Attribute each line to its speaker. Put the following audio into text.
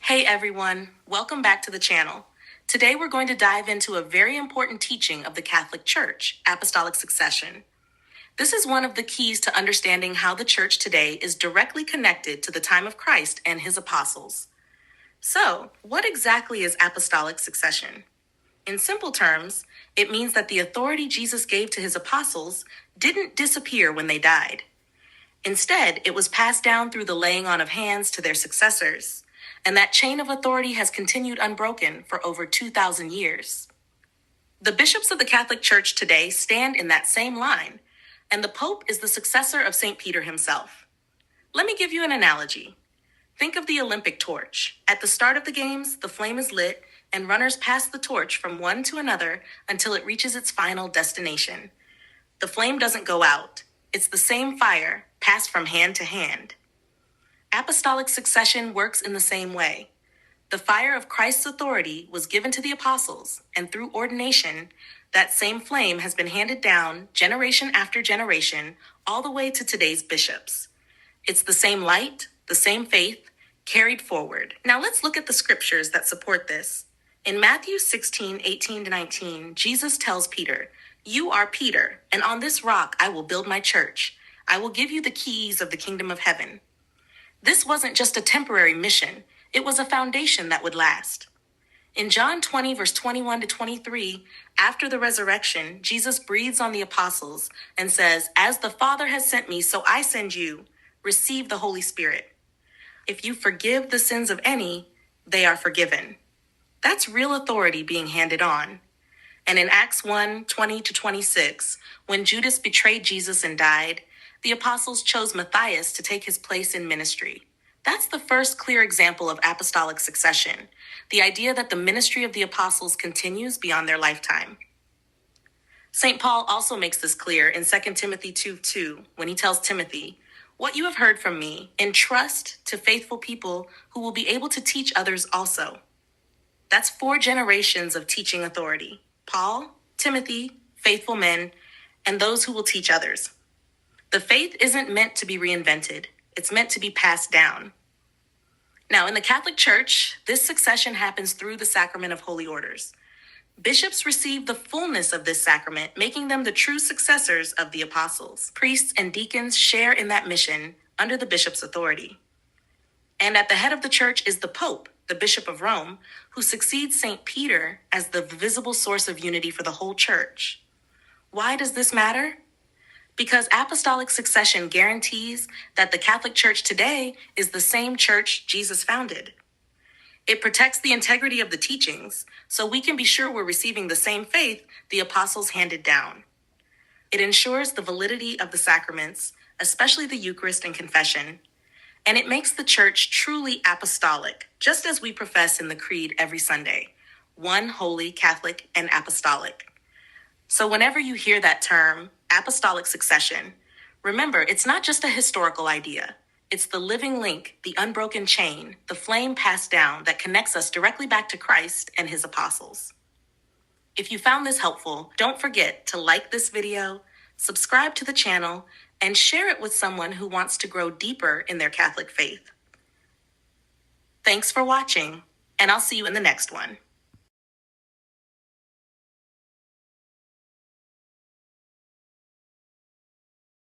Speaker 1: Hey everyone, welcome back to the channel. Today we're going to dive into a very important teaching of the Catholic Church, Apostolic Succession. This is one of the keys to understanding how the Church today is directly connected to the time of Christ and his apostles. So, what exactly is Apostolic Succession? In simple terms, it means that the authority Jesus gave to his apostles didn't disappear when they died. Instead, it was passed down through the laying on of hands to their successors. And that chain of authority has continued unbroken for over 2,000 years. The bishops of the Catholic Church today stand in that same line, and the Pope is the successor of St. Peter himself. Let me give you an analogy. Think of the Olympic torch. At the start of the games, the flame is lit, and runners pass the torch from one to another until it reaches its final destination. The flame doesn't go out. It's the same fire, passed from hand to hand. Apostolic succession works in the same way. The fire of Christ's authority was given to the apostles, and through ordination, that same flame has been handed down generation after generation, all the way to today's bishops. It's the same light, the same faith, carried forward. Now let's look at the scriptures that support this. In Matthew 16:18-19, Jesus tells Peter, "You are Peter, and on this rock I will build my church. I will give you the keys of the kingdom of heaven." This wasn't just a temporary mission, it was a foundation that would last. In John 20, verse 21-23, after the resurrection, Jesus breathes on the apostles and says, "As the Father has sent me, so I send you. Receive the Holy Spirit. If you forgive the sins of any, they are forgiven." That's real authority being handed on. And in Acts 1, 20-26, when Judas betrayed Jesus and died, the apostles chose Matthias to take his place in ministry. That's the first clear example of apostolic succession, the idea that the ministry of the apostles continues beyond their lifetime. St. Paul also makes this clear in 2 Timothy 2:2, when he tells Timothy, "What you have heard from me, entrust to faithful people who will be able to teach others also." That's 4 generations of teaching authority: Paul, Timothy, faithful men, and those who will teach others. The faith isn't meant to be reinvented. It's meant to be passed down. Now, in the Catholic Church, this succession happens through the sacrament of holy orders. Bishops receive the fullness of this sacrament, making them the true successors of the apostles. Priests and deacons share in that mission under the bishop's authority. And at the head of the church is the Pope, the Bishop of Rome, who succeeds St. Peter as the visible source of unity for the whole church. Why does this matter? Because apostolic succession guarantees that the Catholic Church today is the same church Jesus founded. It protects the integrity of the teachings, so we can be sure we're receiving the same faith the apostles handed down. It ensures the validity of the sacraments, especially the Eucharist and confession, and it makes the church truly apostolic, just as we profess in the Creed every Sunday: one holy, Catholic, and apostolic. So whenever you hear that term, apostolic succession, remember, it's not just a historical idea. It's the living link, the unbroken chain, the flame passed down that connects us directly back to Christ and his apostles. If you found this helpful, don't forget to like this video, subscribe to the channel, and share it with someone who wants to grow deeper in their Catholic faith. Thanks for watching, and I'll see you in the next one.